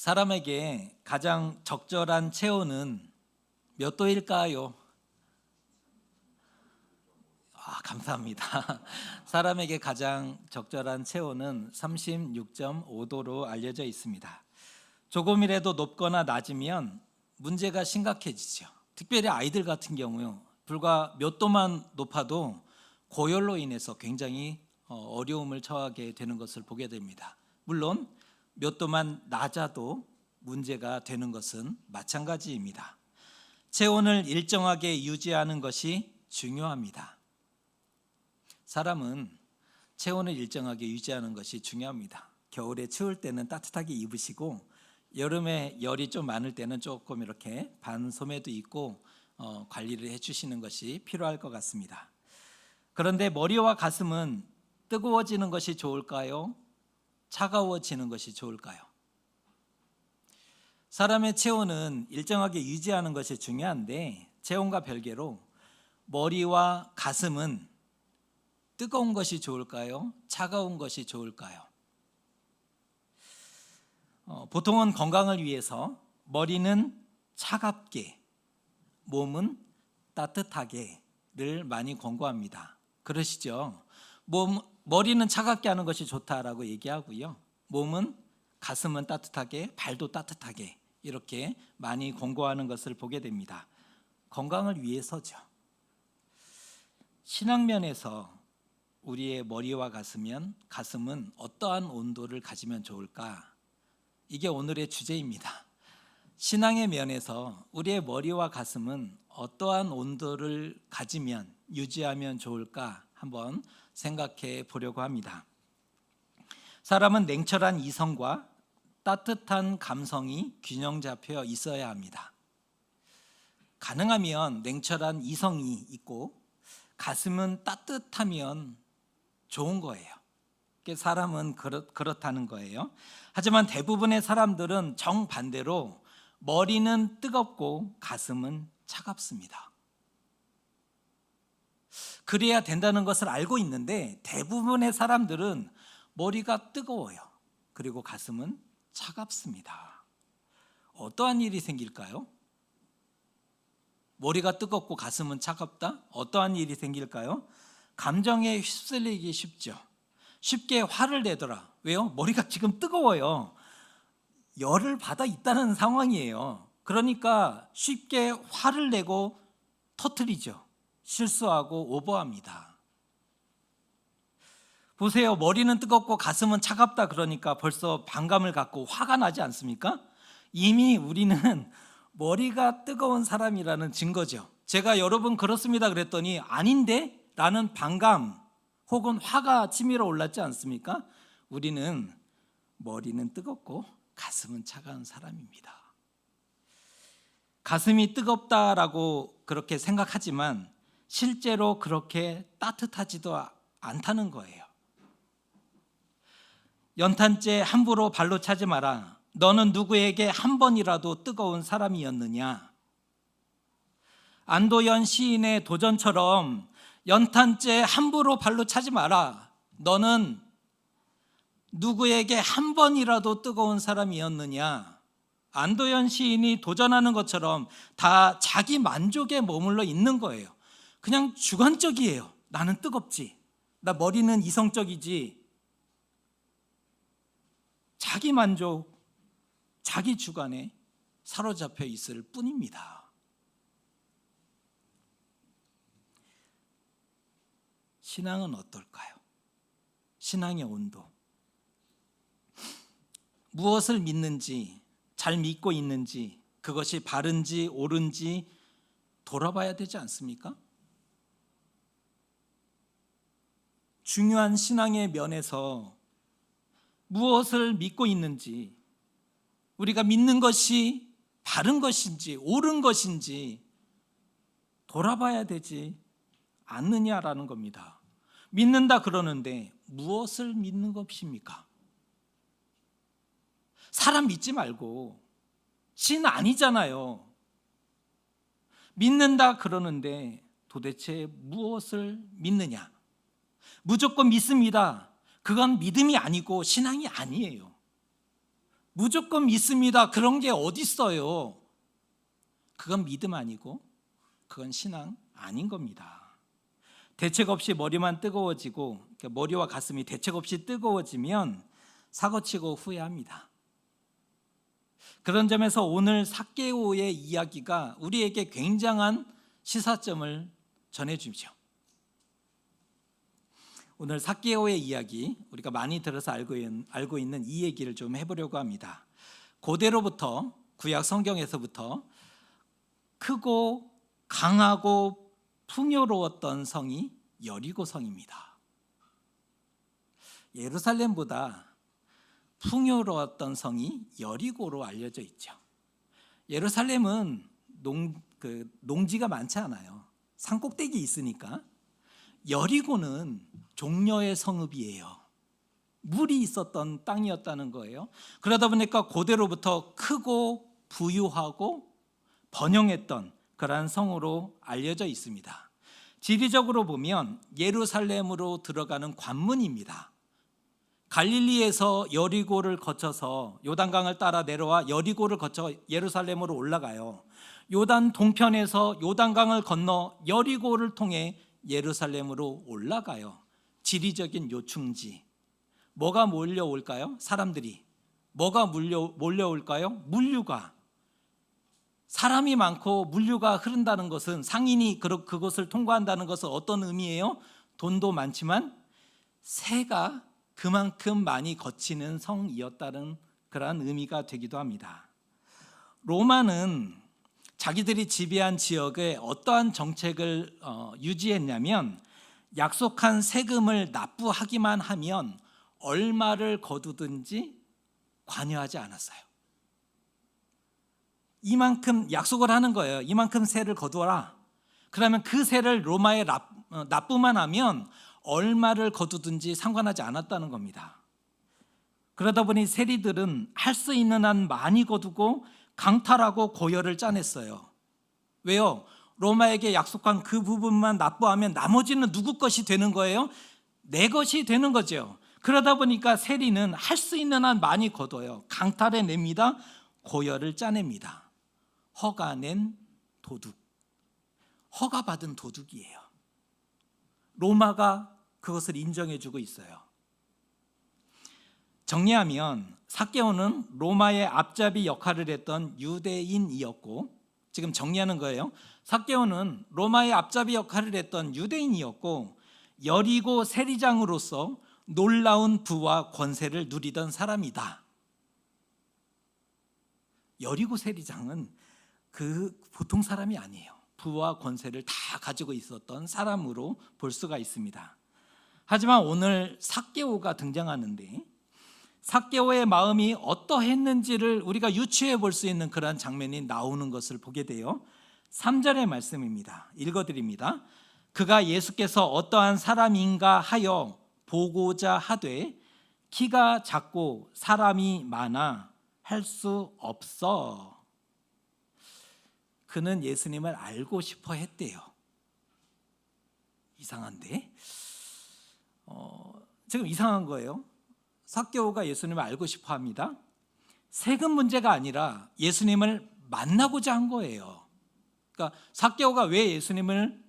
사람에게 가장 적절한 체온은 몇 도일까요? 감사합니다. 사람에게 가장 적절한 체온은 36.5도로 알려져 있습니다. 조금이라도 높거나 낮으면 문제가 심각해지죠. 특별히 아이들 같은 경우요, 불과 몇 도만 높아도 고열로 인해서 굉장히 어려움을 처하게 되는 것을 보게 됩니다. 물론 몇 도만 낮아도 문제가 되는 것은 마찬가지입니다. 체온을 일정하게 유지하는 것이 중요합니다. 사람은 체온을 일정하게 유지하는 것이 중요합니다. 겨울에 추울 때는 따뜻하게 입으시고, 여름에 열이 좀 많을 때는 조금 이렇게 반소매도 입고 관리를 해주시는 것이 필요할 것 같습니다. 그런데 머리와 가슴은 뜨거워지는 것이 좋을까요? 차가워지는 것이 좋을까요? 사람의 체온은 일정하게 유지하는 것이 중요한데, 체온과 별개로 머리와 가슴은 뜨거운 것이 좋을까요? 차가운 것이 좋을까요? 보통은 건강을 위해서 머리는 차갑게, 몸은 따뜻하게를 많이 권고합니다. 그러시죠? 머리는 차갑게 하는 것이 좋다라고 얘기하고요, 몸은, 가슴은 따뜻하게, 발도 따뜻하게, 이렇게 많이 권고하는 것을 보게 됩니다. 건강을 위해서죠. 신앙면에서 우리의 머리와 가슴은 어떠한 온도를 가지면 좋을까? 이게 오늘의 주제입니다. 신앙의 면에서 우리의 머리와 가슴은 어떠한 온도를 가지면, 유지하면 좋을까? 한번 생각해 보려고 합니다. 사람은 냉철한 이성과 따뜻한 감성이 균형 잡혀 있어야 합니다. 가능하면 냉철한 이성이 있고 가슴은 따뜻하면 좋은 거예요. 사람은 그렇다는 거예요. 하지만 대부분의 사람들은 정반대로 머리는 뜨겁고 가슴은 차갑습니다. 그래야 된다는 것을 알고 있는데 대부분의 사람들은 머리가 뜨거워요. 그리고 가슴은 차갑습니다. 어떠한 일이 생길까요? 머리가 뜨겁고 가슴은 차갑다? 어떠한 일이 생길까요? 감정에 휩쓸리기 쉽죠. 쉽게 화를 내더라. 왜요? 머리가 지금 뜨거워요. 열을 받아 있다는 상황이에요. 그러니까 쉽게 화를 내고 터뜨리죠. 실수하고 오버합니다. 보세요. 머리는 뜨겁고 가슴은 차갑다 그러니까 벌써 반감을 갖고 화가 나지 않습니까? 이미 우리는 머리가 뜨거운 사람이라는 증거죠. 제가 여러분 그렇습니다 그랬더니 아닌데? 라는 반감 혹은 화가 치밀어 올랐지 않습니까? 우리는 머리는 뜨겁고 가슴은 차가운 사람입니다. 가슴이 뜨겁다라고 그렇게 생각하지만 실제로 그렇게 따뜻하지도 않다는 거예요. 연탄재 함부로 발로 차지 마라. 너는 누구에게 한 번이라도 뜨거운 사람이었느냐? 안도연 시인의 도전처럼 연탄재 함부로 발로 차지 마라. 너는 누구에게 한 번이라도 뜨거운 사람이었느냐? 안도연 시인이 도전하는 것처럼 다 자기 만족에 머물러 있는 거예요. 그냥 주관적이에요. 나는 뜨겁지. 나 머리는 이성적이지. 자기 만족, 자기 주관에 사로잡혀 있을 뿐입니다. 신앙은 어떨까요? 신앙의 온도. 무엇을 믿는지, 잘 믿고 있는지, 그것이 바른지 옳은지 돌아봐야 되지 않습니까? 중요한 신앙의 면에서 무엇을 믿고 있는지, 우리가 믿는 것이 바른 것인지 옳은 것인지 돌아봐야 되지 않느냐라는 겁니다. 믿는다 그러는데 무엇을 믿는 것입니까? 사람 믿지 말고, 신 아니잖아요. 믿는다 그러는데 도대체 무엇을 믿느냐? 무조건 믿습니다. 그건 믿음이 아니고 신앙이 아니에요. 무조건 믿습니다. 그런 게 어디 있어요? 그건 믿음 아니고 그건 신앙 아닌 겁니다. 대책 없이 머리만 뜨거워지고, 머리와 가슴이 대책 없이 뜨거워지면 사고치고 후회합니다. 그런 점에서 오늘 삭개오의 이야기가 우리에게 굉장한 시사점을 전해주죠. 오늘 삭개오의 이야기, 우리가 많이 들어서 알고 있는 이 얘기를 좀 해보려고 합니다. 고대로부터, 구약 성경에서부터 크고 강하고 풍요로웠던 성이 여리고 성입니다. 예루살렘보다 풍요로웠던 성이 여리고로 알려져 있죠. 예루살렘은 농지가 많지 않아요. 산꼭대기 있으니까. 여리고는 종려의 성읍이에요. 물이 있었던 땅이었다는 거예요. 그러다 보니까 고대로부터 크고 부유하고 번영했던 그러한 성으로 알려져 있습니다. 지리적으로 보면 예루살렘으로 들어가는 관문입니다. 갈릴리에서 여리고를 거쳐서 요단강을 따라 내려와 여리고를 거쳐 예루살렘으로 올라가요. 요단 동편에서 요단강을 건너 여리고를 통해 예루살렘으로 올라가요. 지리적인 요충지. 뭐가 몰려올까요? 사람들이. 뭐가 몰려올까요? 물류가. 사람이 많고 물류가 흐른다는 것은, 상인이 그곳을 통과한다는 것은 어떤 의미예요? 돈도 많지만 새가 그만큼 많이 거치는 성이었다는 그러한 의미가 되기도 합니다. 로마는 자기들이 지배한 지역에 어떠한 정책을 유지했냐면, 약속한 세금을 납부하기만 하면 얼마를 거두든지 관여하지 않았어요. 이만큼 약속을 하는 거예요. 이만큼 세를 거두어라. 그러면 그 세를 로마에 납부만 하면 얼마를 거두든지 상관하지 않았다는 겁니다. 그러다 보니 세리들은 할 수 있는 한 많이 거두고 강탈하고 고열을 짜냈어요. 왜요? 로마에게 약속한 그 부분만 납부하면 나머지는 누구 것이 되는 거예요? 내 것이 되는 거죠. 그러다 보니까 세리는 할 수 있는 한 많이 거둬요. 강탈해 냅니다. 고열을 짜냅니다. 허가낸 도둑, 허가받은 도둑이에요. 로마가 그것을 인정해주고 있어요. 정리하면 삭개오는 로마의 앞잡이 역할을 했던 유대인이었고, 지금 정리하는 거예요. 삭개오는 로마의 앞잡이 역할을 했던 유대인이었고, 여리고 세리장으로서 놀라운 부와 권세를 누리던 사람이다. 여리고 세리장은 보통 사람이 아니에요. 부와 권세를 다 가지고 있었던 사람으로 볼 수가 있습니다. 하지만 오늘 삭개오가 등장하는데, 삭개오의 마음이 어떠했는지를 우리가 유추해 볼 수 있는 그러한 장면이 나오는 것을 보게 돼요. 3절의 말씀입니다. 읽어드립니다. 그가 예수께서 어떠한 사람인가 하여 보고자 하되 키가 작고 사람이 많아 할 수 없어. 그는 예수님을 알고 싶어 했대요. 이상한데? 지금 이상한 거예요. 삭개오가 예수님을 알고 싶어 합니다. 세금 문제가 아니라 예수님을 만나고자 한 거예요. 그러니까 삭개오가 왜 예수님을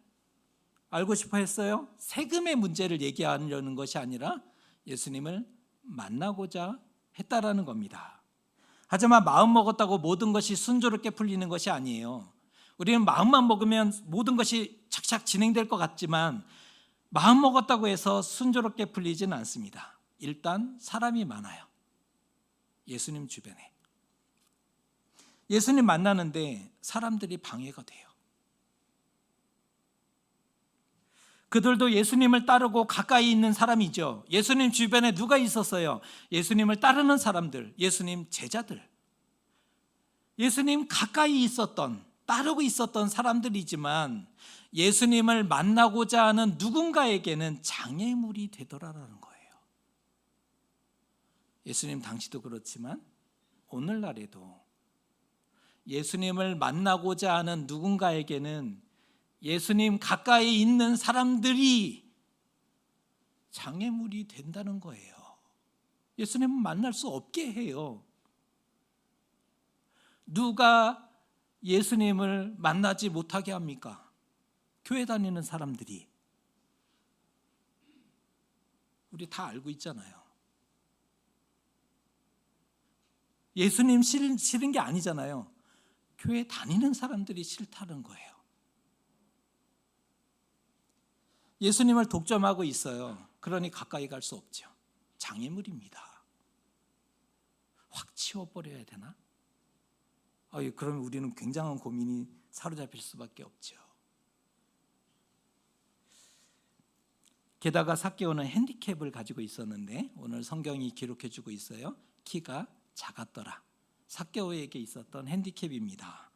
알고 싶어 했어요? 세금의 문제를 얘기하려는 것이 아니라 예수님을 만나고자 했다라는 겁니다. 하지만 마음 먹었다고 모든 것이 순조롭게 풀리는 것이 아니에요. 우리는 마음만 먹으면 모든 것이 착착 진행될 것 같지만 마음 먹었다고 해서 순조롭게 풀리지는 않습니다. 일단 사람이 많아요. 예수님 주변에. 예수님 만나는데 사람들이 방해가 돼요. 그들도 예수님을 따르고 가까이 있는 사람이죠. 예수님 주변에 누가 있었어요? 예수님을 따르는 사람들, 예수님 제자들. 예수님 가까이 있었던, 따르고 있었던 사람들이지만 예수님을 만나고자 하는 누군가에게는 장애물이 되더라라는 거예요. 예수님 당시도 그렇지만 오늘날에도 예수님을 만나고자 하는 누군가에게는 예수님 가까이 있는 사람들이 장애물이 된다는 거예요. 예수님을 만날 수 없게 해요. 누가 예수님을 만나지 못하게 합니까? 교회 다니는 사람들이. 우리 다 알고 있잖아요. 예수님 싫은 게 아니잖아요. 교회 다니는 사람들이 싫다는 거예요. 예수님을 독점하고 있어요. 그러니 가까이 갈 수 없죠. 장애물입니다. 확 치워버려야 되나? 그럼 우리는 굉장한 고민이 사로잡힐 수밖에 없죠. 게다가 삭개오는 핸디캡을 가지고 있었는데 오늘 성경이 기록해주고 있어요. 키가 작았더라. 삭개오에게 있었던 핸디캡입니다.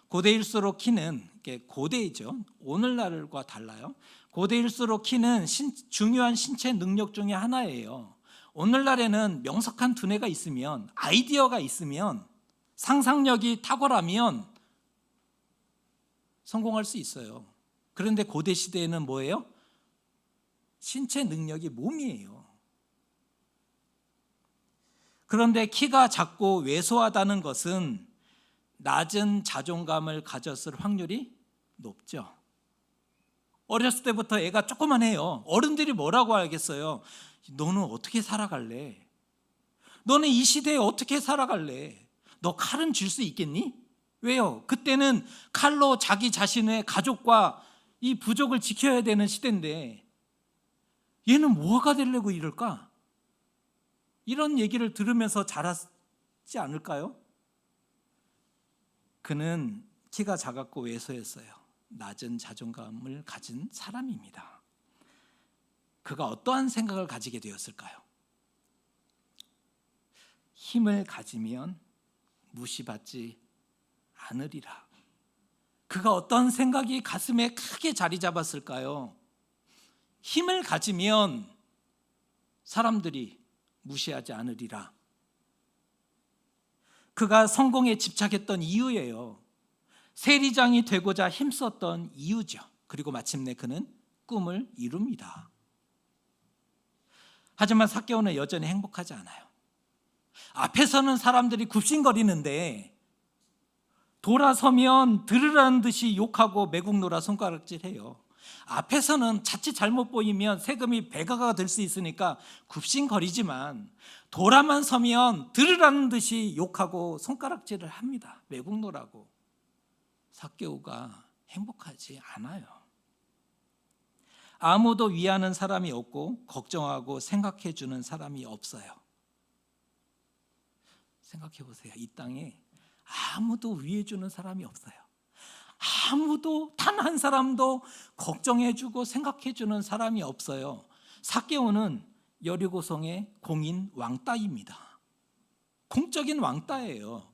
고대일수록 키는, 고대이죠. 오늘날과 달라요. 고대일수록 키는 중요한 신체 능력 중에 하나예요. 오늘날에는 명석한 두뇌가 있으면, 아이디어가 있으면, 상상력이 탁월하면 성공할 수 있어요. 그런데 고대 시대에는 뭐예요? 신체 능력이 몸이에요. 그런데 키가 작고 왜소하다는 것은 낮은 자존감을 가졌을 확률이 높죠. 어렸을 때부터 애가 조그만해요. 어른들이 뭐라고 하겠어요? 너는 어떻게 살아갈래? 너는 이 시대에 어떻게 살아갈래? 너 칼은 쥘 수 있겠니? 왜요? 그때는 칼로 자기 자신의 가족과 이 부족을 지켜야 되는 시대인데 얘는 뭐가 되려고 이럴까? 이런 얘기를 들으면서 자랐지 않을까요? 그는 키가 작았고 왜소했어요. 낮은 자존감을 가진 사람입니다. 그가 어떠한 생각을 가지게 되었을까요? 힘을 가지면 무시받지 않으리라. 그가 어떤 생각이 가슴에 크게 자리 잡았을까요? 힘을 가지면 사람들이 무시하지 않으리라. 그가 성공에 집착했던 이유예요. 세리장이 되고자 힘썼던 이유죠. 그리고 마침내 그는 꿈을 이룹니다. 하지만 삭개오는 여전히 행복하지 않아요. 앞에서는 사람들이 굽신거리는데 돌아서면 들으라는 듯이 욕하고 매국노라 손가락질해요. 앞에서는 자칫 잘못 보이면 세금이 배가가 될 수 있으니까 굽신거리지만 돌아만 서면 들으라는 듯이 욕하고 손가락질을 합니다. 매국노라고. 삭개오가 행복하지 않아요. 아무도 위하는 사람이 없고 걱정하고 생각해 주는 사람이 없어요. 생각해 보세요. 이 땅에 아무도 위해 주는 사람이 없어요. 아무도 단 한 사람도 걱정해 주고 생각해 주는 사람이 없어요. 삭개오는 여리고성의 공인 왕따입니다. 공적인 왕따예요.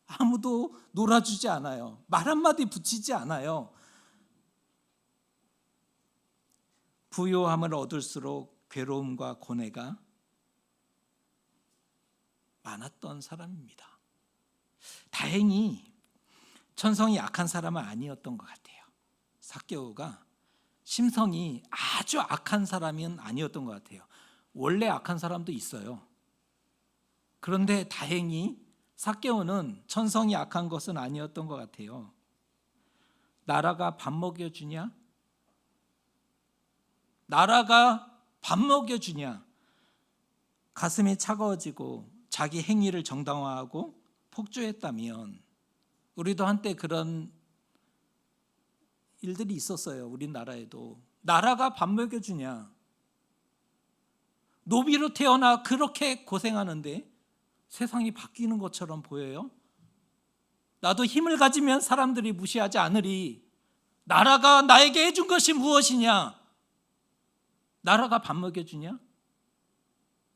아무도 놀아주지 않아요. 말 한마디 붙이지 않아요. 부요함을 얻을수록 괴로움과 고뇌가 많았던 사람입니다. 다행히 천성이 약한 사람은 아니었던 것 같아요. 삭개오가 심성이 아주 악한 사람은 아니었던 것 같아요. 원래 악한 사람도 있어요. 그런데 다행히 삭개오는 천성이 악한 것은 아니었던 것 같아요. 나라가 밥 먹여주냐? 나라가 밥 먹여주냐? 가슴이 차가워지고 자기 행위를 정당화하고 폭주했다면, 우리도 한때 그런 일들이 있었어요. 우리나라에도. 나라가 밥 먹여주냐? 노비로 태어나 그렇게 고생하는데 세상이 바뀌는 것처럼 보여요? 나도 힘을 가지면 사람들이 무시하지 않으리. 나라가 나에게 해준 것이 무엇이냐? 나라가 밥 먹여주냐?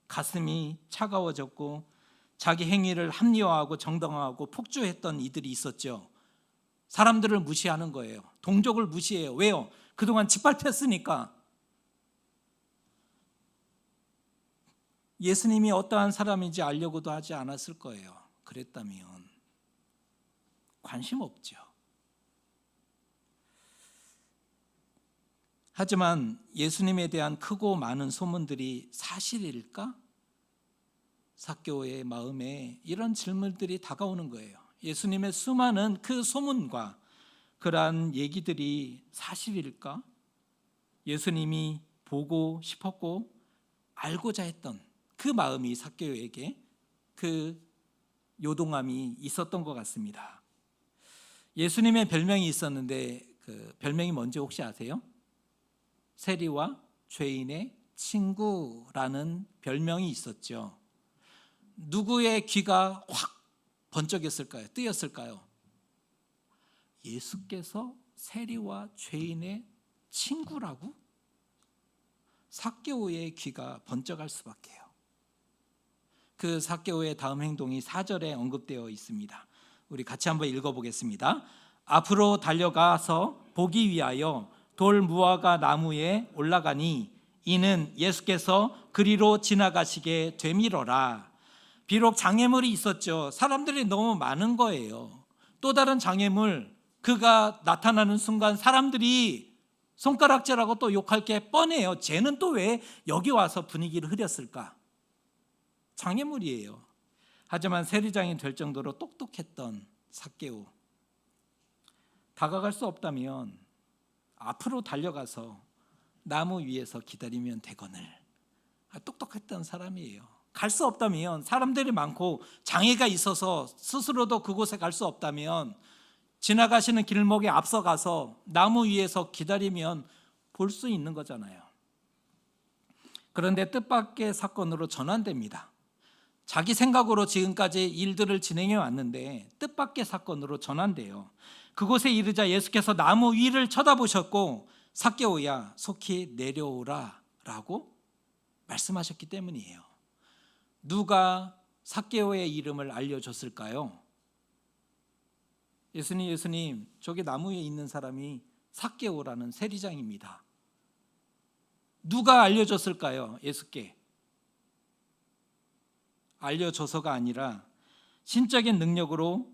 가슴이 차가워졌고 자기 행위를 합리화하고 정당화하고 폭주했던 이들이 있었죠. 사람들을 무시하는 거예요. 동족을 무시해요. 왜요? 그동안 짓밟혔으니까. 예수님이 어떠한 사람인지 알려고도 하지 않았을 거예요. 그랬다면 관심 없죠. 하지만 예수님에 대한 크고 많은 소문들이 사실일까? 삭개오의 마음에 이런 질문들이 다가오는 거예요. 예수님의 수많은 그 소문과 그러한 얘기들이 사실일까? 예수님이 보고 싶었고 알고자 했던 그 마음이 삭개오에게 그 요동함이 있었던 것 같습니다. 예수님의 별명이 있었는데 그 별명이 뭔지 혹시 아세요? 세리와 죄인의 친구라는 별명이 있었죠. 누구의 귀가 확 번쩍였을까요? 뜨였을까요? 예수께서 세리와 죄인의 친구라고? 삭개오의 귀가 번쩍할 수밖에요. 그 삭개오의 다음 행동이 4절에 언급되어 있습니다. 우리 같이 한번 읽어보겠습니다. 앞으로 달려가서 보기 위하여 돌 무화과 나무에 올라가니 이는 예수께서 그리로 지나가시게 되밀어라. 비록 장애물이 있었죠. 사람들이 너무 많은 거예요. 또 다른 장애물, 그가 나타나는 순간 사람들이 손가락질하고 또 욕할 게 뻔해요. 쟤는 또 왜 여기 와서 분위기를 흐렸을까? 장애물이에요. 하지만 세리장이 될 정도로 똑똑했던 삭개오, 다가갈 수 없다면 앞으로 달려가서 나무 위에서 기다리면 되거늘. 똑똑했던 사람이에요. 갈 수 없다면, 사람들이 많고 장애가 있어서 스스로도 그곳에 갈 수 없다면 지나가시는 길목에 앞서가서 나무 위에서 기다리면 볼 수 있는 거잖아요. 그런데 뜻밖의 사건으로 전환됩니다. 자기 생각으로 지금까지 일들을 진행해 왔는데 뜻밖의 사건으로 전환돼요. 그곳에 이르자 예수께서 나무 위를 쳐다보셨고 삭개오야 속히 내려오라 라고 말씀하셨기 때문이에요. 누가 삭개오의 이름을 알려줬을까요? 예수님, 저기 나무 위에 있는 사람이 삭개오라는 세리장입니다. 누가 알려줬을까요? 예수께 알려줘서가 아니라 신적인 능력으로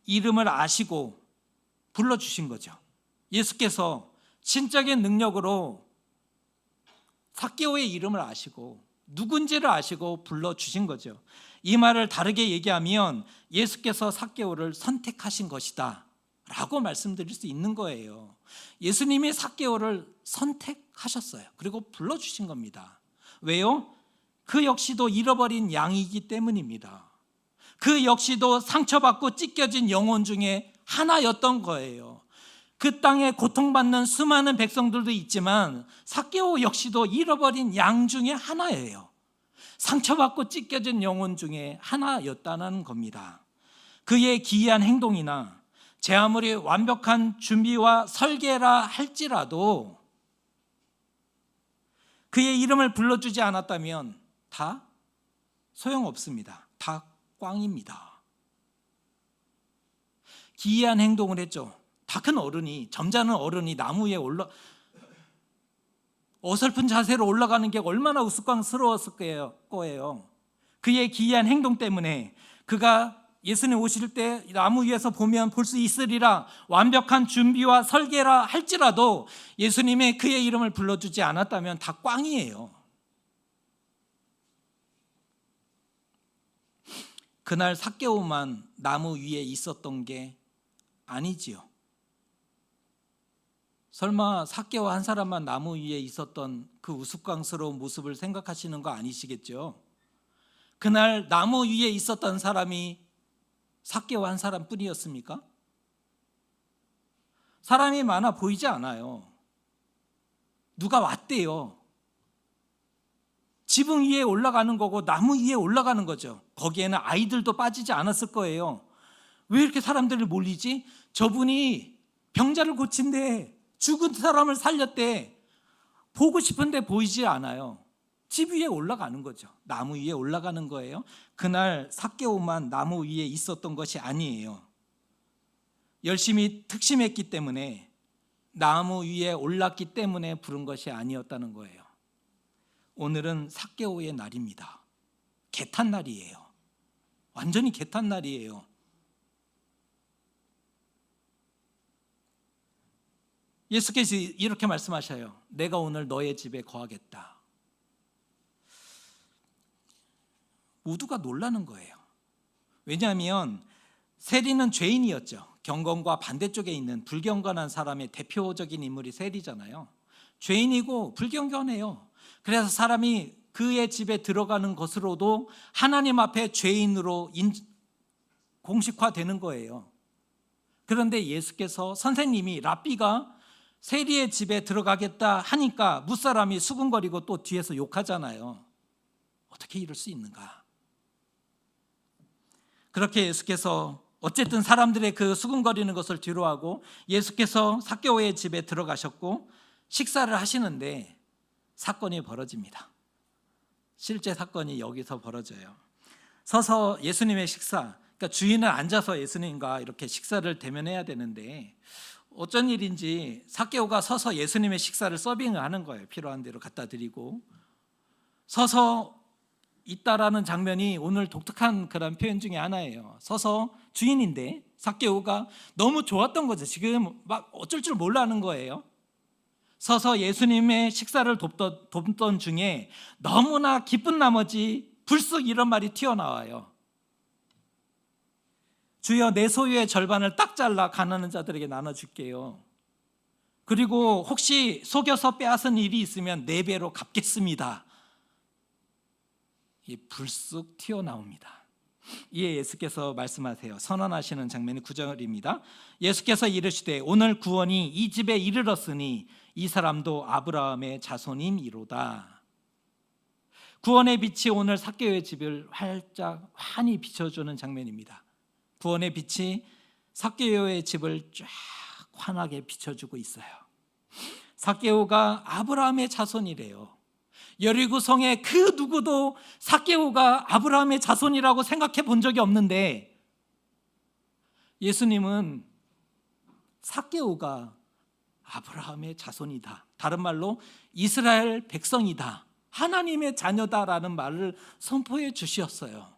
이름을 아시고 불러주신 거죠. 예수께서 신적인 능력으로 삭개오의 이름을 아시고 누군지를 아시고 불러주신 거죠. 이 말을 다르게 얘기하면 예수께서 삭개오를 선택하신 것이다 라고 말씀드릴 수 있는 거예요. 예수님이 삭개오를 선택하셨어요. 그리고 불러주신 겁니다. 왜요? 그 역시도 잃어버린 양이기 때문입니다. 그 역시도 상처받고 찢겨진 영혼 중에 하나였던 거예요. 그 땅에 고통받는 수많은 백성들도 있지만 삭개오 역시도 잃어버린 양 중에 하나예요. 상처받고 찢겨진 영혼 중에 하나였다는 겁니다. 그의 기이한 행동이나 제 아무리 완벽한 준비와 설계라 할지라도 그의 이름을 불러주지 않았다면 다 소용없습니다. 다 꽝입니다. 기이한 행동을 했죠. 다 큰 어른이, 점잖은 어른이 나무 위에 어설픈 자세로 올라가는 게 얼마나 우스꽝스러웠을 거예요. 그의 기이한 행동 때문에 그가 예수님 오실 때 나무 위에서 보면 볼 수 있으리라 완벽한 준비와 설계라 할지라도 예수님의 그의 이름을 불러주지 않았다면 다 꽝이에요. 그날 삭개오만 나무 위에 있었던 게 아니지요. 설마 삭개오 한 사람만 나무 위에 있었던 그 우스꽝스러운 모습을 생각하시는 거 아니시겠죠? 그날 나무 위에 있었던 사람이 삭개오 한 사람뿐이었습니까? 사람이 많아 보이지 않아요. 누가 왔대요. 지붕 위에 올라가는 거고 나무 위에 올라가는 거죠. 거기에는 아이들도 빠지지 않았을 거예요. 왜 이렇게 사람들이 몰리지? 저분이 병자를 고친대, 죽은 사람을 살렸대. 보고 싶은데 보이지 않아요. 집 위에 올라가는 거죠. 나무 위에 올라가는 거예요. 그날 삭개오만 나무 위에 있었던 것이 아니에요. 열심히 특심했기 때문에, 나무 위에 올랐기 때문에 부른 것이 아니었다는 거예요. 오늘은 삭개오의 날입니다. 개탄 날이에요. 완전히 개탄 날이에요. 예수께서 이렇게 말씀하셔요. 내가 오늘 너의 집에 거하겠다. 모두가 놀라는 거예요. 왜냐하면 세리는 죄인이었죠. 경건과 반대쪽에 있는 불경건한 사람의 대표적인 인물이 세리잖아요. 죄인이고 불경건해요. 그래서 사람이 그의 집에 들어가는 것으로도 하나님 앞에 죄인으로 공식화되는 거예요. 그런데 예수께서, 선생님이, 랍비가 세리의 집에 들어가겠다 하니까 무사람이 수군거리고 또 뒤에서 욕하잖아요. 어떻게 이럴 수 있는가? 그렇게 예수께서 어쨌든 사람들의 그 수군거리는 것을 뒤로하고 예수께서 삭개오의 집에 들어가셨고 식사를 하시는데 사건이 벌어집니다. 실제 사건이 여기서 벌어져요. 서서 예수님의 식사, 그러니까 주인은 앉아서 예수님과 이렇게 식사를 대면해야 되는데 어쩐 일인지 삭개오가 서서 예수님의 식사를 서빙을 하는 거예요. 필요한 대로 갖다 드리고 서서 있다라는 장면이 오늘 독특한 그런 표현 중에 하나예요. 서서, 주인인데 삭개오가 너무 좋았던 거죠. 지금 막 어쩔 줄 몰라 하는 거예요. 서서 예수님의 식사를 돕던 중에 너무나 기쁜 나머지 불쑥 이런 말이 튀어나와요. 주여, 내 소유의 절반을 딱 잘라 가난한 자들에게 나눠줄게요. 그리고 혹시 속여서 빼앗은 일이 있으면 4배로 갚겠습니다. 이 불쑥 튀어나옵니다. 이에 예수께서 말씀하세요. 선언하시는 장면이 9절입니다. 예수께서 이르시되 오늘 구원이 이 집에 이르렀으니 이 사람도 아브라함의 자손임이로다. 구원의 빛이 오늘 삭개오의 집을 활짝 환히 비춰주는 장면입니다. 구원의 빛이 삭개오의 집을 쫙 환하게 비춰주고 있어요. 삭개오가 아브라함의 자손이래요. 여리고성의 그 누구도 삭개오가 아브라함의 자손이라고 생각해 본 적이 없는데 예수님은 삭개오가 아브라함의 자손이다, 다른 말로 이스라엘 백성이다, 하나님의 자녀다라는 말을 선포해 주셨어요.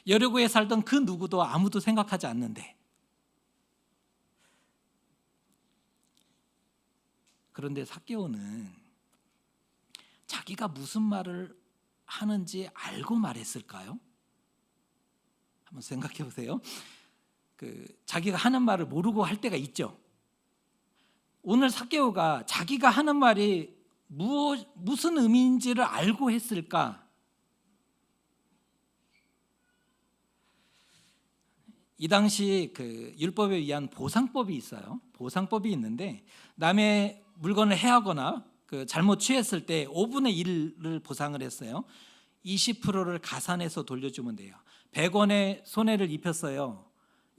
여리고에 살던 그 누구도 아무도 생각하지 않는데, 그런데 삭개오는 자기가 무슨 말을 하는지 알고 말했을까요? 한번 생각해 보세요. 자기가 하는 말을 모르고 할 때가 있죠. 오늘 삭개오가 자기가 하는 말이 무슨 의미인지를 알고 했을까? 이 당시 율법에 의한 보상법이 있어요. 보상법이 있는데 남의 물건을 해하거나 잘못 취했을 때 5분의 1을 보상을 했어요. 20%를 가산해서 돌려주면 돼요. 100원의 손해를 입혔어요.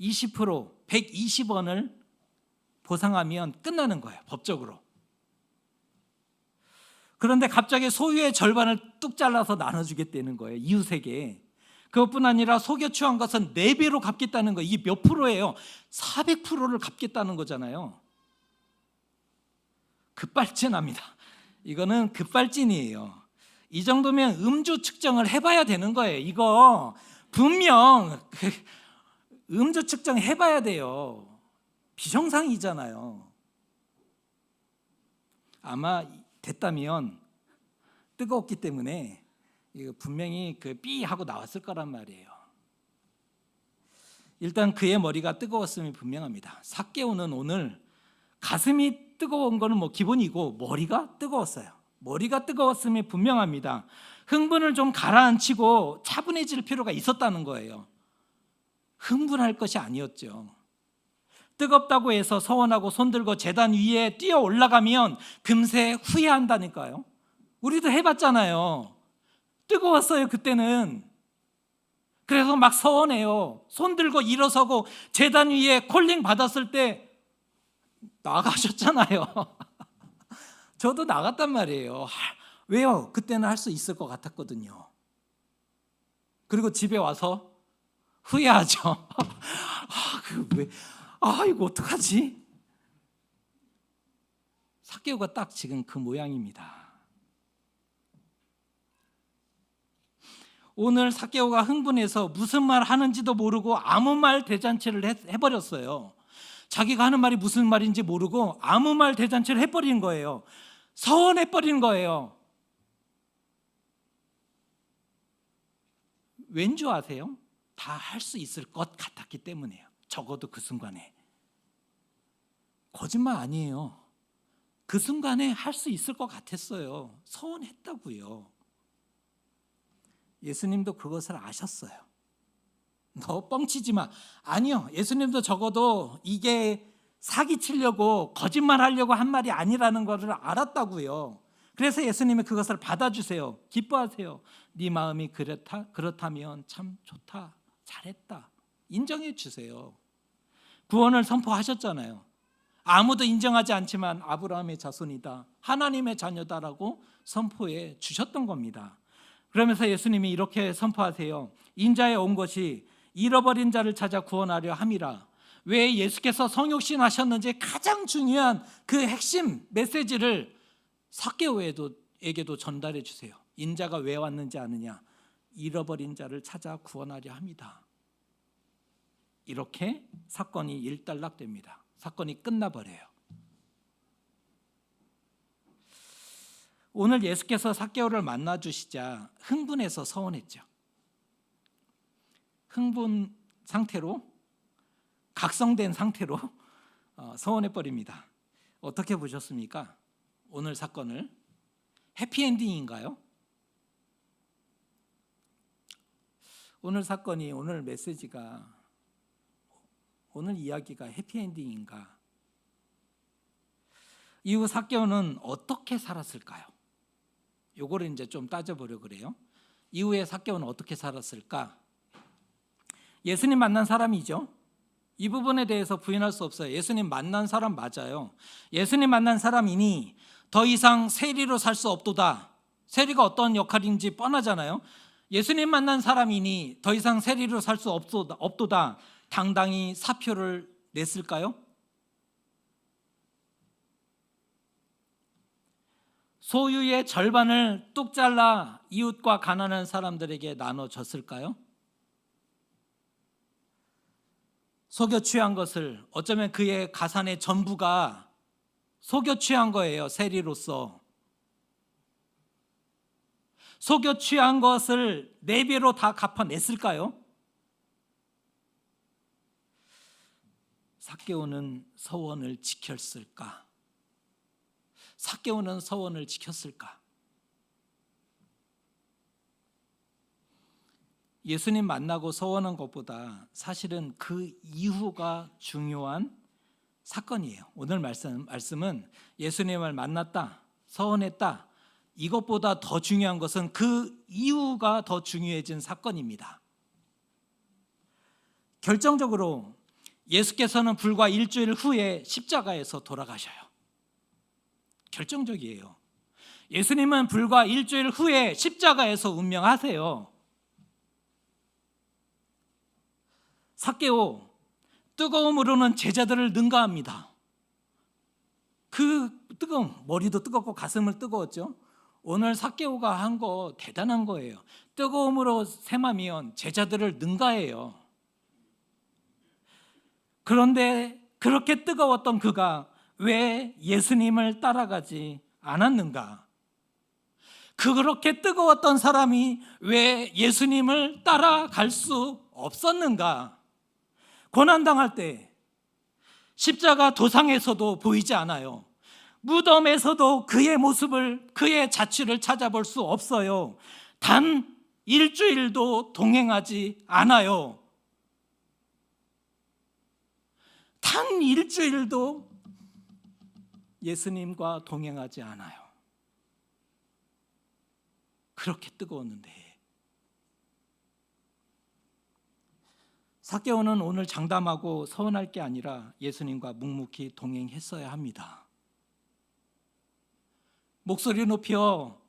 20%, 120원을 보상하면 끝나는 거예요, 법적으로. 그런데 갑자기 소유의 절반을 뚝 잘라서 나눠주겠다는 거예요, 이웃에게. 그것뿐 아니라 속여 취한 것은 4배로 갚겠다는 거예요. 이게 몇 프로예요? 400%를 갚겠다는 거잖아요. 급발진합니다. 이거는 급발진이에요. 이 정도면 음주 측정을 해봐야 되는 거예요. 이거 분명 음주 측정 해봐야 돼요. 비정상이잖아요. 아마 됐다면 뜨거웠기 때문에 이거 분명히 삐 하고 나왔을 거란 말이에요. 일단 그의 머리가 뜨거웠음이 분명합니다. 삭개오는 오늘 가슴이 뜨거운 거는 기본이고 머리가 뜨거웠어요. 머리가 뜨거웠음이 분명합니다. 흥분을 좀 가라앉히고 차분해질 필요가 있었다는 거예요. 흥분할 것이 아니었죠. 뜨겁다고 해서 서원하고 손들고 제단 위에 뛰어 올라가면 금세 후회한다니까요. 우리도 해봤잖아요. 뜨거웠어요, 그때는. 그래서 막 서원해요. 손들고 일어서고 제단 위에 콜링 받았을 때 나가셨잖아요. 저도 나갔단 말이에요. 왜요? 그때는 할 수 있을 것 같았거든요. 그리고 집에 와서 후회하죠. 이거 어떡하지? 삭개오가 딱 지금 그 모양입니다. 오늘 삭개오가 흥분해서 무슨 말 하는지도 모르고 아무 말 대잔치를 해버렸어요. 자기가 하는 말이 무슨 말인지 모르고 아무 말 대잔치를 해버린 거예요. 서원해버린 거예요. 왠 줄 아세요? 다 할 수 있을 것 같았기 때문이에요. 적어도 그 순간에. 거짓말 아니에요. 그 순간에 할 수 있을 것 같았어요. 서운했다고요. 예수님도 그것을 아셨어요. 너 뻥치지 마. 아니요. 예수님도 적어도 이게 사기치려고 거짓말 하려고 한 말이 아니라는 것을 알았다고요. 그래서 예수님이 그것을 받아주세요. 기뻐하세요. 네 마음이 그렇다면 참 좋다. 잘했다. 인정해 주세요. 구원을 선포하셨잖아요. 아무도 인정하지 않지만 아브라함의 자손이다, 하나님의 자녀다라고 선포해 주셨던 겁니다. 그러면서 예수님이 이렇게 선포하세요. 인자에 온 것이 잃어버린 자를 찾아 구원하려 함이라. 왜 예수께서 성육신 하셨는지 가장 중요한 그 핵심 메시지를 삭개오에게도 전달해 주세요. 인자가 왜 왔는지 아느냐? 잃어버린 자를 찾아 구원하려 합니다. 이렇게 사건이 일단락됩니다. 사건이 끝나버려요. 오늘 예수께서 삭개오를 만나주시자 흥분해서 서운했죠. 흥분 상태로, 각성된 상태로 서운해버립니다. 어떻게 보셨습니까? 오늘 사건을 해피엔딩인가요? 오늘 사건이, 오늘 메시지가, 오늘 이야기가 해피엔딩인가? 이후 삭개오는 어떻게 살았을까요? 요거를 이제 좀 따져보려고 그래요. 이후에 삭개오는 어떻게 살았을까? 예수님 만난 사람이죠. 이 부분에 대해서 부인할 수 없어요. 예수님 만난 사람 맞아요. 예수님 만난 사람이니 더 이상 세리로 살 수 없도다. 세리가 어떤 역할인지 뻔하잖아요. 예수님 만난 사람이니 더 이상 세리로 살 수 없도다. 당당히 사표를 냈을까요? 소유의 절반을 뚝 잘라 이웃과 가난한 사람들에게 나눠줬을까요? 속여 취한 것을, 어쩌면 그의 가산의 전부가 속여 취한 거예요. 세리로서 속여 취한 것을 4배로 다 갚아냈을까요? 삭개오는 서원을 지켰을까? 삭개오는 서원을 지켰을까? 예수님 만나고 서원한 것보다 사실은 그 이후가 중요한 사건이에요. 오늘 말씀은 예수님을 만났다, 서원했다, 이것보다 더 중요한 것은 그 이후가 더 중요해진 사건입니다. 결정적으로 예수께서는 불과 일주일 후에 십자가에서 돌아가셔요. 결정적이에요. 예수님은 불과 일주일 후에 십자가에서 운명하세요. 삭개오, 뜨거움으로는 제자들을 능가합니다. 그 뜨거움, 머리도 뜨겁고 가슴을 뜨거웠죠. 오늘 삭개오가 한 거 대단한 거예요. 뜨거움으로 셈하면 제자들을 능가해요. 그런데 그렇게 뜨거웠던 그가 왜 예수님을 따라가지 않았는가? 그렇게 뜨거웠던 사람이 왜 예수님을 따라갈 수 없었는가? 고난당할 때 십자가 도상에서도 보이지 않아요. 무덤에서도 그의 모습을, 그의 자취를 찾아볼 수 없어요. 단 일주일도 동행하지 않아요. 단 일주일도 예수님과 동행하지 않아요. 그렇게 뜨거웠는데. 삭개오는 오늘 장담하고 서운할 게 아니라 예수님과 묵묵히 동행했어야 합니다. 목소리 높여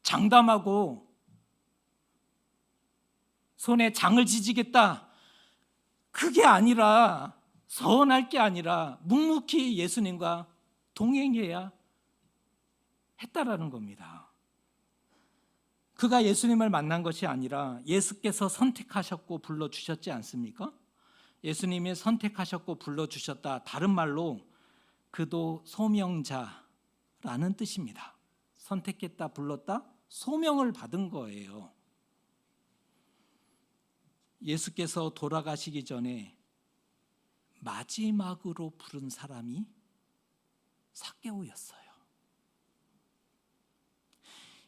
장담하고 손에 장을 지지겠다, 그게 아니라, 서운할 게 아니라 묵묵히 예수님과 동행해야 했다라는 겁니다. 그가 예수님을 만난 것이 아니라 예수께서 선택하셨고 불러주셨지 않습니까? 예수님이 선택하셨고 불러주셨다, 다른 말로 그도 소명자라는 뜻입니다. 선택했다, 불렀다, 소명을 받은 거예요. 예수께서 돌아가시기 전에 마지막으로 부른 사람이 삭개오였어요.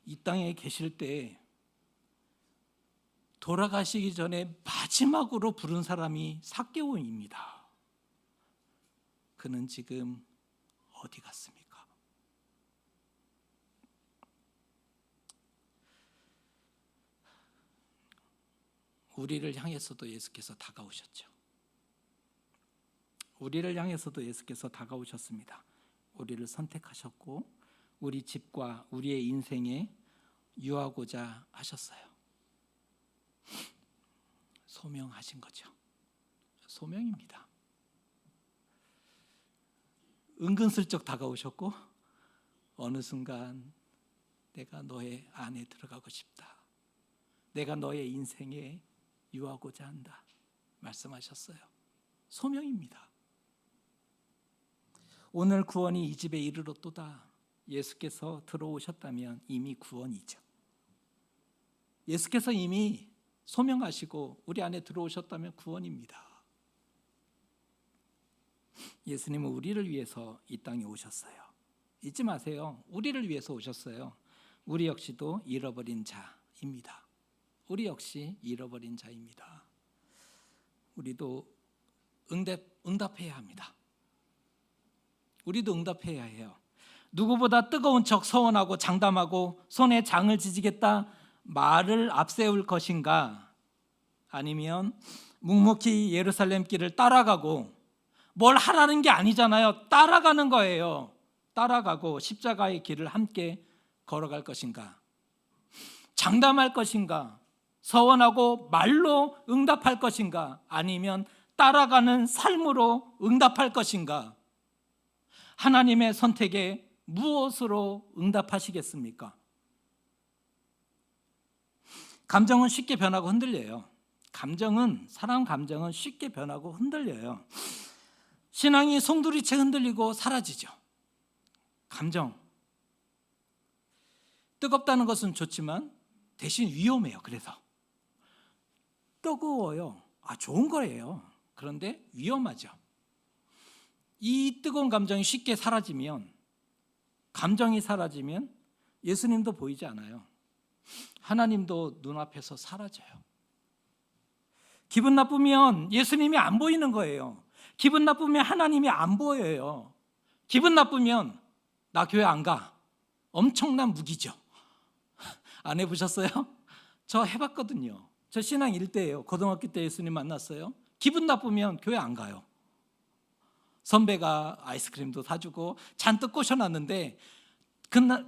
이 땅에 계실 때 돌아가시기 전에 마지막으로 부른 사람이 삭개오입니다. 그는 지금 어디 갔습니까? 우리를 향해서도 예수께서 다가오셨죠. 우리를 향해서도 예수께서 다가오셨습니다. 우리를 선택하셨고 우리 집과 우리의 인생에 유하고자 하셨어요. 소명하신 거죠. 소명입니다. 은근슬쩍 다가오셨고 어느 순간 내가 너의 안에 들어가고 싶다. 내가 너의 인생에 유하고자 한다. 말씀하셨어요. 소명입니다. 오늘 구원이 이 집에 이르렀도다. 예수께서 들어오셨다면 이미 구원이죠. 예수께서 이미 소명하시고 우리 안에 들어오셨다면 구원입니다. 예수님은 우리를 위해서 이 땅에 오셨어요. 잊지 마세요. 우리를 위해서 오셨어요. 우리 역시도 잃어버린 자입니다. 우리 역시 잃어버린 자입니다. 우리도 응답해야 합니다. 우리도 응답해야 해요. 누구보다 뜨거운 척 서원하고 장담하고 손에 장을 지지겠다 말을 앞세울 것인가, 아니면 묵묵히 예루살렘 길을 따라가고, 뭘 하라는 게 아니잖아요. 따라가는 거예요. 따라가고 십자가의 길을 함께 걸어갈 것인가, 장담할 것인가, 서원하고 말로 응답할 것인가, 아니면 따라가는 삶으로 응답할 것인가. 하나님의 선택에 무엇으로 응답하시겠습니까? 감정은 쉽게 변하고 흔들려요. 사람 감정은 쉽게 변하고 흔들려요. 신앙이 송두리째 흔들리고 사라지죠. 감정. 뜨겁다는 것은 좋지만 대신 위험해요. 그래서 뜨거워요. 좋은 거예요. 그런데 위험하죠. 이 뜨거운 감정이 쉽게 사라지면, 감정이 사라지면 예수님도 보이지 않아요. 하나님도 눈앞에서 사라져요. 기분 나쁘면 예수님이 안 보이는 거예요. 기분 나쁘면 하나님이 안 보여요. 기분 나쁘면 나 교회 안 가. 엄청난 무기죠. 안 해보셨어요? 저 해봤거든요. 저 신앙 1대예요. 고등학교 때 예수님 만났어요. 기분 나쁘면 교회 안 가요. 선배가 아이스크림도 사주고 잔뜩 꼬셔놨는데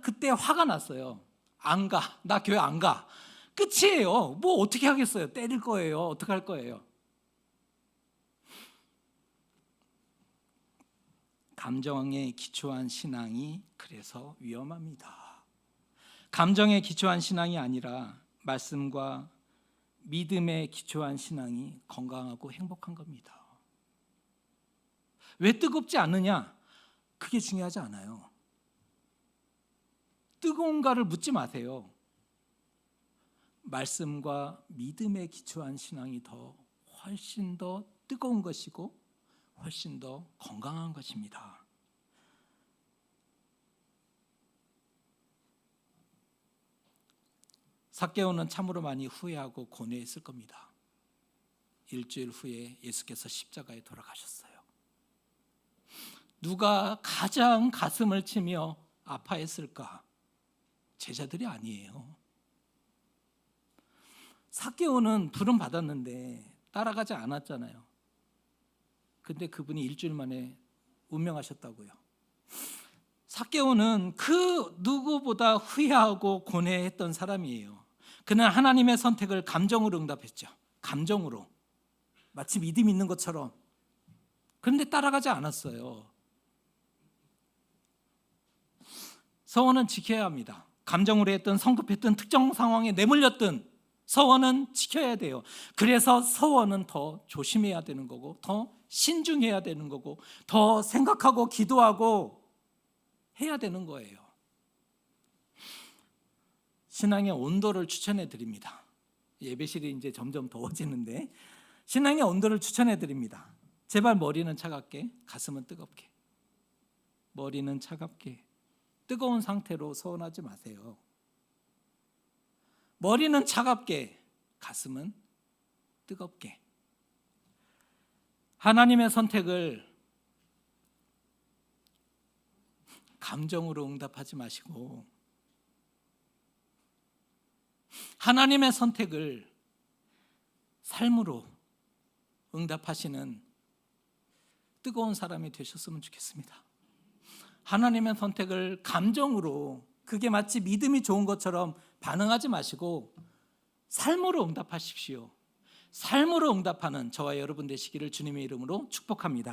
그때 화가 났어요. 안 가. 나 교회 안 가. 끝이에요. 뭐 어떻게 하겠어요? 때릴 거예요. 어떻게 할 거예요? 감정에 기초한 신앙이 그래서 위험합니다. 감정에 기초한 신앙이 아니라 말씀과 믿음에 기초한 신앙이 건강하고 행복한 겁니다. 왜 뜨겁지 않느냐? 그게 중요하지 않아요. 뜨거운가를 묻지 마세요. 말씀과 믿음에 기초한 신앙이 훨씬 더 뜨거운 것이고 훨씬 더 건강한 것입니다. 삭개오는 참으로 많이 후회하고 고뇌했을 겁니다. 일주일 후에 예수께서 십자가에 돌아가셨어요. 누가 가장 가슴을 치며 아파했을까? 제자들이 아니에요. 삭개오는 부름 받았는데 따라가지 않았잖아요. 근데 그분이 일주일 만에 운명하셨다고요. 삭개오는 그 누구보다 후회하고 고뇌했던 사람이에요. 그는 하나님의 선택을 감정으로 응답했죠. 감정으로. 마치 믿음 있는 것처럼. 그런데 따라가지 않았어요. 서원은 지켜야 합니다. 감정으로 했든 성급했든 특정 상황에 내몰렸든 서원은 지켜야 돼요. 그래서 서원은 더 조심해야 되는 거고, 더 신중해야 되는 거고, 더 생각하고 기도하고 해야 되는 거예요. 신앙의 온도를 추천해 드립니다. 예배실이 이제 점점 더워지는데 신앙의 온도를 추천해 드립니다. 제발 머리는 차갑게, 가슴은 뜨겁게. 머리는 차갑게, 뜨거운 상태로 서원하지 마세요. 머리는 차갑게, 가슴은 뜨겁게. 하나님의 선택을 감정으로 응답하지 마시고 하나님의 선택을 삶으로 응답하시는 뜨거운 사람이 되셨으면 좋겠습니다. 하나님의 선택을 감정으로, 그게 마치 믿음이 좋은 것처럼 반응하지 마시고 삶으로 응답하십시오. 삶으로 응답하는 저와 여러분 되시기를 주님의 이름으로 축복합니다.